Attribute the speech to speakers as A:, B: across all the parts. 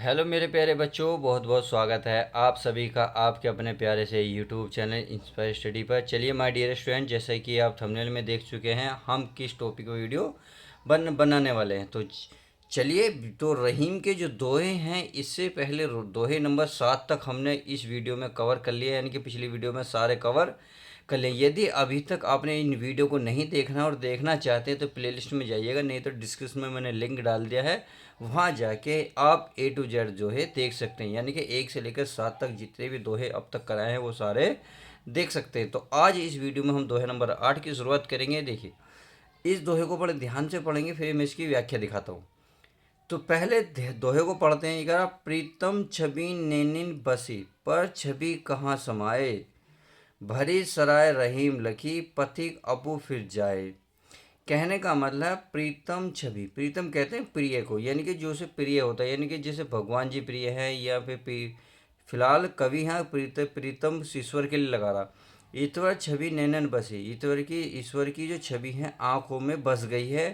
A: Hello मेरे प्यारे बच्चों, बहुत बहुत स्वागत है आप सभी का आपके अपने प्यारे से यूट्यूब चैनल इंस्पायर स्टडी पर। चलिए माय डियर स्टूडेंट, जैसे कि आप थंबनेल में देख चुके हैं, हम किस टॉपिक पर वीडियो बनाने वाले हैं। तो चलिए, तो रहीम के जो दोहे हैं, इससे पहले दोहे नंबर 7 तक हमने इस वीडियो में कवर कर लिया, यानी कि पिछली वीडियो में सारे कवर कर लें। यदि अभी तक आपने इन वीडियो को नहीं देखना और देखना चाहते हैं तो प्लेलिस्ट में जाइएगा, नहीं तो डिस्क्रिप्शन में मैंने लिंक डाल दिया है, वहाँ जाके आप A to Z जो है देख सकते हैं। यानी कि 1 से लेकर 7 तक जितने भी दोहे अब तक कराए हैं वो सारे देख सकते हैं। तो आज इस वीडियो में हम दोहे नंबर 8 की शुरुआत करेंगे। देखिए, इस दोहे को बड़े ध्यान से पढ़ेंगे, फिर मैं इसकी व्याख्या दिखाता हूँ। तो पहले दोहे को पढ़ते हैं। ये प्रीतम छवि नैनिन बसी, पर छवि कहाँ समाए, भरी सराय रहीम लखी, पथिक अबू फिर जाए। कहने का मतलब, प्रीतम छवि, प्रीतम कहते हैं प्रिय को, यानी कि जो से प्रिय होता है, यानी कि जैसे भगवान जी प्रिय है, या फिर फिलहाल कवि हैं प्रीतम ईश्वर के लिए लगा रहा। ईश्वर छवि नैनन बसी, ईश्वर की जो छवि है आंखों में बस गई है,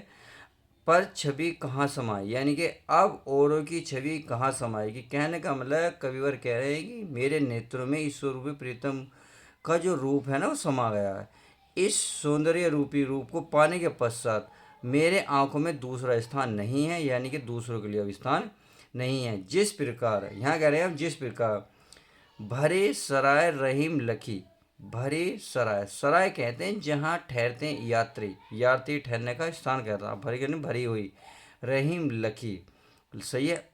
A: पर छवि कहाँ समाए, यानी कि अब औरों की छवि कहाँ समाएगी। कहने का मतलब, कविवर कह रहे हैं कि मेरे नेत्रों में ईश्वर रूपी प्रीतम का जो रूप है ना वो समा गया है। इस सौंदर्य रूपी रूप को पाने के पश्चात मेरे आंखों में दूसरा स्थान नहीं है, यानी कि दूसरों के लिए अब स्थान नहीं है। जिस प्रकार, यहाँ कह रहे हैं, जिस प्रकार भरे सराय रहीम लखी, भरे सराय, सराय कहते हैं जहाँ ठहरते हैं यात्री, यात्री ठहरने का स्थान कहता है। भरी कहते भरी हुई, रहीम लखी, सही है।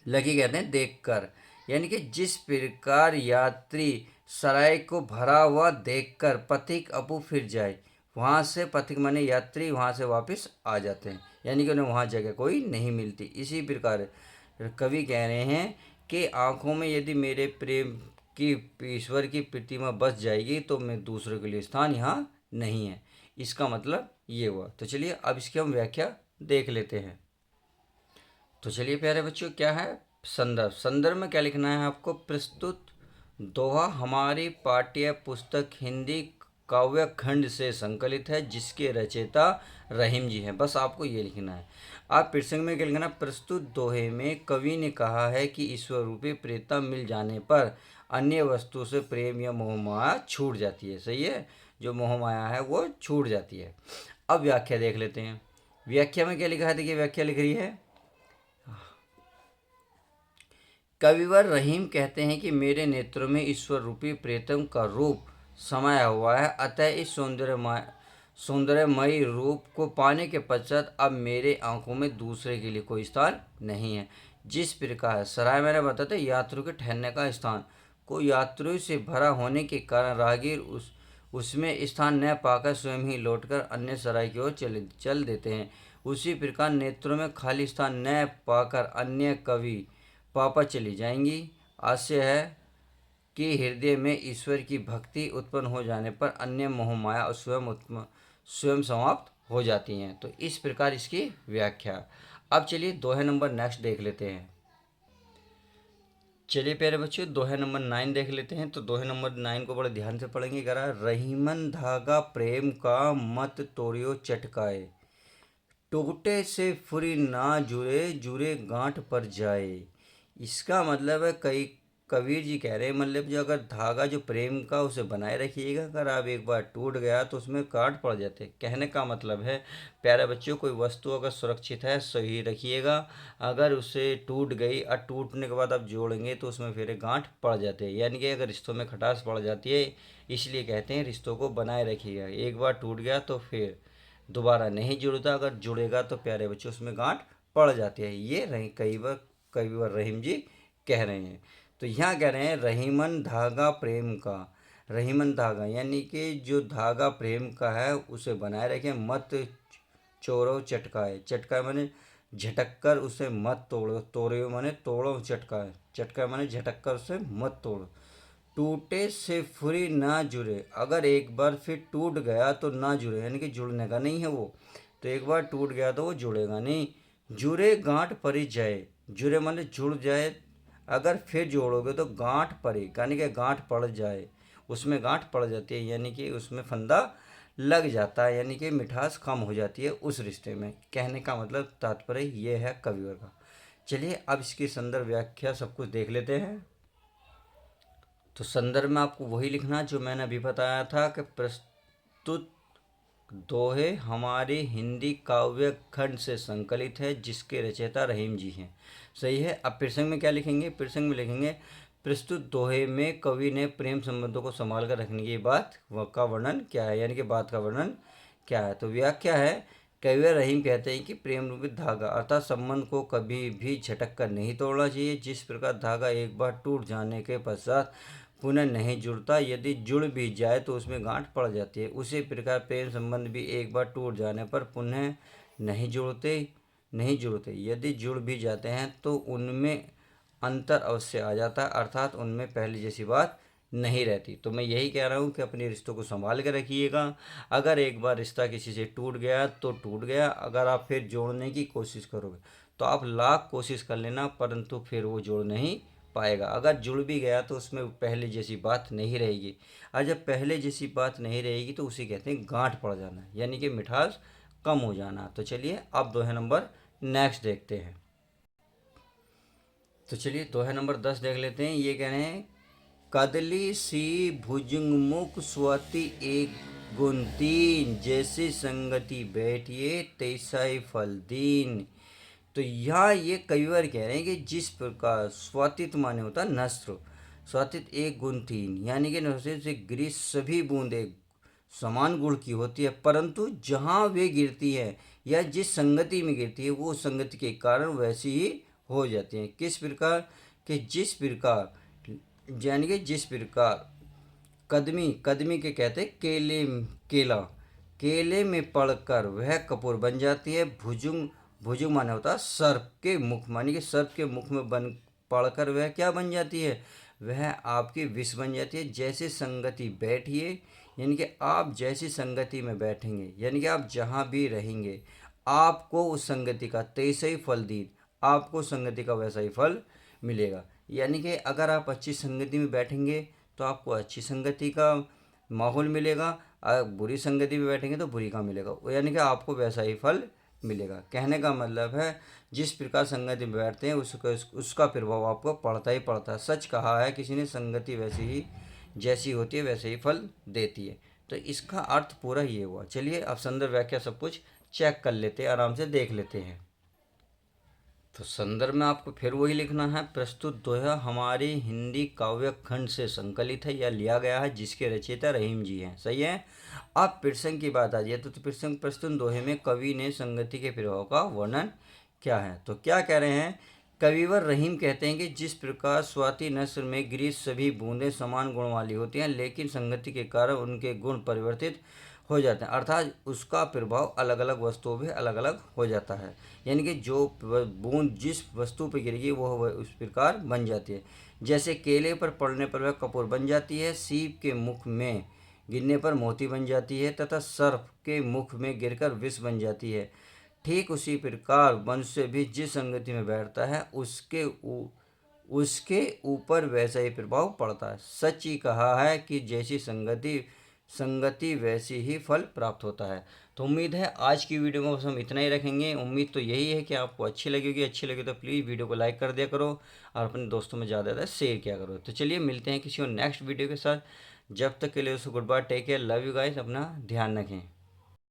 A: लकी कहते हैं देखकर, यानी कि जिस प्रकार यात्री सराय को भरा हुआ देखकर पथिक अपू फिर जाए, वहाँ से पथिक माने यात्री वहाँ से वापस आ जाते हैं, यानी कि उन्हें वहाँ जगह कोई नहीं मिलती। इसी प्रकार कवि कह रहे हैं कि आंखों में यदि मेरे प्रेम की ईश्वर की प्रतिमा बस जाएगी तो मैं दूसरों के लिए स्थान यहाँ नहीं है। इसका मतलब ये हुआ। तो चलिए अब इसकी हम व्याख्या देख लेते हैं। तो चलिए प्यारे बच्चों, क्या है संदर्भ। संदर्भ में क्या लिखना है आपको, प्रस्तुत दोहा हमारी पाठ्य पुस्तक हिंदी काव्य खंड से संकलित है, जिसके रचयिता रहीम जी हैं। बस आपको ये लिखना है। आप प्रसंग में क्या लिखना, प्रस्तुत दोहे में कवि ने कहा है कि ईश्वर रूपी प्रेता मिल जाने पर अन्य वस्तु से प्रेम या मोह माया छूट जाती है। सही है, जो मोह माया है वो छूट जाती है। अब व्याख्या देख लेते हैं। व्याख्या में क्या लिखा है, देखिए व्याख्या लिख रही है, कविवर रहीम कहते हैं कि मेरे नेत्रों में ईश्वर रूपी प्रेतम का रूप समाया हुआ है, अतः इस सौंदर्यमयी रूप को पाने के पश्चात अब मेरे आंखों में दूसरे के लिए कोई स्थान नहीं है। जिस प्रकार सराय, मैंने बताते यात्रियों के ठहरने का स्थान को यात्रियों से भरा होने के कारण राहगीर उसमें स्थान न पाकर स्वयं ही लौटकर अन्य सराय की ओर चल देते हैं, उसी प्रकार नेत्रों में खाली स्थान न पाकर अन्य कवि पापा चली जाएंगी। आशय है कि हृदय में ईश्वर की भक्ति उत्पन्न हो जाने पर अन्य मोह माया स्वयं समाप्त हो जाती हैं। तो इस प्रकार इसकी व्याख्या। अब चलिए दोहे नंबर नेक्स्ट देख लेते हैं। चलिए प्यारे बच्चों, दोहे नंबर 9 देख लेते हैं। तो दोहे नंबर 9 को बड़े ध्यान से पढ़ेंगे। करा रहीमन धागा प्रेम का, मत तोड़ियो चटकाए, टूटे से फुरी ना जुड़े, जुड़े गांठ पर जाए। इसका मतलब है, कई कबीर जी कह रहे हैं, मतलब जो अगर धागा जो प्रेम का उसे बनाए रखिएगा, अगर आप एक बार टूट गया तो उसमें काट पड़ जाते। कहने का मतलब है प्यारे बच्चों, कोई वस्तु अगर सुरक्षित है सही रखिएगा, अगर उसे टूट गई और टूटने के बाद आप जोड़ेंगे तो उसमें फिर गांठ पड़ जाते हैं, यानी कि अगर रिश्तों में खटास पड़ जाती है। इसलिए कहते हैं रिश्तों को बनाए रखिएगा, एक बार टूट गया तो फिर दोबारा नहीं जुड़ता, अगर जुड़ेगा तो प्यारे बच्चों उसमें गांठ पड़ जाती है। ये कई बार रहीम जी कह रहे हैं। तो यहाँ कह रहे हैं रहीमन धागा प्रेम का, रहीमन धागा यानी कि जो धागा प्रेम का है उसे बनाए रखें, मत चोरो चटकाए, चटकाए माने झटक कर उसे मत तोड़ो, तोड़ो माने तोड़ो, चटकाए, चटकाए माने झटक कर उसे मत तोड़ो। टूटे से फुरी ना जुड़े, अगर एक बार फिर टूट गया तो ना जुड़े, यानी कि जुड़ने का नहीं है वो, तो एक बार टूट गया तो वो जुड़ेगा नहीं। जुड़े गांठ परी जाए, जुड़े माने जुड़ जाए, अगर फिर जोड़ोगे तो गांठ परी, यानी कि गांठ पड़ जाए, उसमें गांठ पड़ जाती है, यानी कि उसमें फंदा लग जाता है, यानी कि मिठास कम हो जाती है उस रिश्ते में। कहने का मतलब तात्पर्य ये है कविवर का। चलिए अब इसकी संदर्भ व्याख्या सब कुछ देख लेते हैं। तो संदर्भ में आपको वही लिखना जो मैंने अभी बताया था कि प्रस्तुत दोहे हमारे हिंदी काव्य खंड से संकलित है जिसके रचयिता रहीम जी हैं। सही है। अब प्रसंग में क्या लिखेंगे? प्रसंग में लिखेंगे प्रस्तुत दोहे में कवि ने प्रेम संबंधों को संभाल कर रखने की बात का वर्णन क्या है, यानी कि बात का वर्णन क्या है। तो व्याख्या है, कवि रहीम कहते हैं कि प्रेम रूपी धागा अर्थात संबंध को कभी भी झटक कर नहीं तोड़ना चाहिए। जिस प्रकार धागा एक बार टूट जाने के पश्चात पुनः नहीं जुड़ता, यदि जुड़ भी जाए तो उसमें गांठ पड़ जाती है, उसी प्रकार प्रेम संबंध भी एक बार टूट जाने पर पुनः नहीं जुड़ते यदि जुड़ भी जाते हैं तो उनमें अंतर अवश्य आ जाता है, अर्थात उनमें पहले जैसी बात नहीं रहती। तो मैं यही कह रहा हूँ कि अपने रिश्तों को संभाल कर रखिएगा। अगर एक बार रिश्ता किसी से टूट गया तो टूट गया, अगर आप फिर जोड़ने की कोशिश करोगे तो आप लाख कोशिश कर लेना परंतु फिर वो जोड़ नहीं पाएगा। अगर जुड़ भी गया तो उसमें पहले जैसी बात नहीं रहेगी, और जब पहले जैसी बात नहीं रहेगी तो उसे कहते हैं गांठ पड़ जाना, यानी कि मिठास कम हो जाना। तो चलिए अब दोहे नंबर नेक्स्ट देखते हैं। तो चलिए दोहे नंबर 10 देख लेते हैं। ये कह रहे हैं, कदली सी भुजंगमुख स्वती एक गुण तीन, जैसी संगति बैठिए तैसा ही फल दीन। तो यहाँ ये कई बार कह रहे हैं कि जिस प्रकार स्वातित माने होता है नस्त्र, स्वातित एक गुण तीन, यानी कि नस्त्र से गिरी सभी बूंदे समान गुण की होती है, परंतु जहाँ वे गिरती है या जिस संगति में गिरती है वो संगति के कारण वैसी ही हो जाती हैं। किस प्रकार कि जिस प्रकार, यानी कि जिस प्रकार कदमी, कदमी के कहते हैं केले, केला, केले में पड़कर वह कपूर बन जाती है। भुजुंग, भुजुंग माने होता है सर्प के मुख, मानी कि सर्प के मुख में बन पड़कर वह क्या बन जाती है? वह आपकी विष बन जाती है। जैसे संगति बैठिए, यानी कि आप जैसी संगति में बैठेंगे, यानी कि आप जहाँ भी रहेंगे आपको उस संगति का तैसा ही फल दी, आपको संगति का वैसा ही फल मिलेगा। यानी कि अगर आप अच्छी संगति में बैठेंगे तो आपको अच्छी संगति का माहौल मिलेगा, अगर बुरी संगति में बैठेंगे तो बुरी का मिलेगा, यानी कि आपको वैसा ही फल मिलेगा। कहने का मतलब है जिस प्रकार संगति में बैठते हैं उसका प्रभाव आपको पड़ता ही पड़ता है। सच कहा है किसी ने, संगति वैसी ही जैसी होती है वैसे ही फल देती है। तो इसका अर्थ पूरा ये हुआ। चलिए अब संदर्भ व्याख्या सब कुछ चेक कर लेते हैं, आराम से देख लेते हैं। तो संदर्भ में आपको फिर वही लिखना है, प्रस्तुत दोहा हमारी हिंदी काव्य खंड से संकलित है या लिया गया है जिसके रचयिता रहीम जी हैं। सही है। अब प्रसंग की बात आ जाए तो प्रसंग, प्रस्तुत दोहे में कवि ने संगति के प्रभाव का वर्णन क्या है। तो क्या कह रहे हैं, कविवर रहीम कहते हैं कि जिस प्रकार स्वाति नस्र में गिरी सभी बूंदें समान गुण वाली होती हैं, लेकिन संगति के कारण उनके गुण परिवर्तित हो जाते हैं, अर्थात उसका प्रभाव अलग अलग वस्तुओं पे अलग अलग हो जाता है। यानी कि जो बूंद जिस वस्तु पर गिरेगी वह उस प्रकार बन जाती है। जैसे केले पर पड़ने पर वह कपूर बन जाती है, सीप के मुख में गिरने पर मोती बन जाती है, तथा सर्प के मुख में गिरकर विष बन जाती है। ठीक उसी प्रकार मनुष्य भी जिस संगति में बैठता है उसके ऊपर वैसा ही प्रभाव पड़ता है। सच ही कहा है कि जैसी संगति वैसी ही फल प्राप्त होता है। तो उम्मीद है आज की वीडियो में बस हम इतना ही रखेंगे। उम्मीद तो यही है कि आपको अच्छी लगेगी। अच्छी लगे तो प्लीज़ वीडियो को लाइक कर दिया करो और अपने दोस्तों में ज़्यादा ज़्यादा शेयर किया करो। तो चलिए मिलते हैं किसी और नेक्स्ट वीडियो के साथ। जब तक के लिए उसको goodbye, take care, love you guys, अपना ध्यान रखें।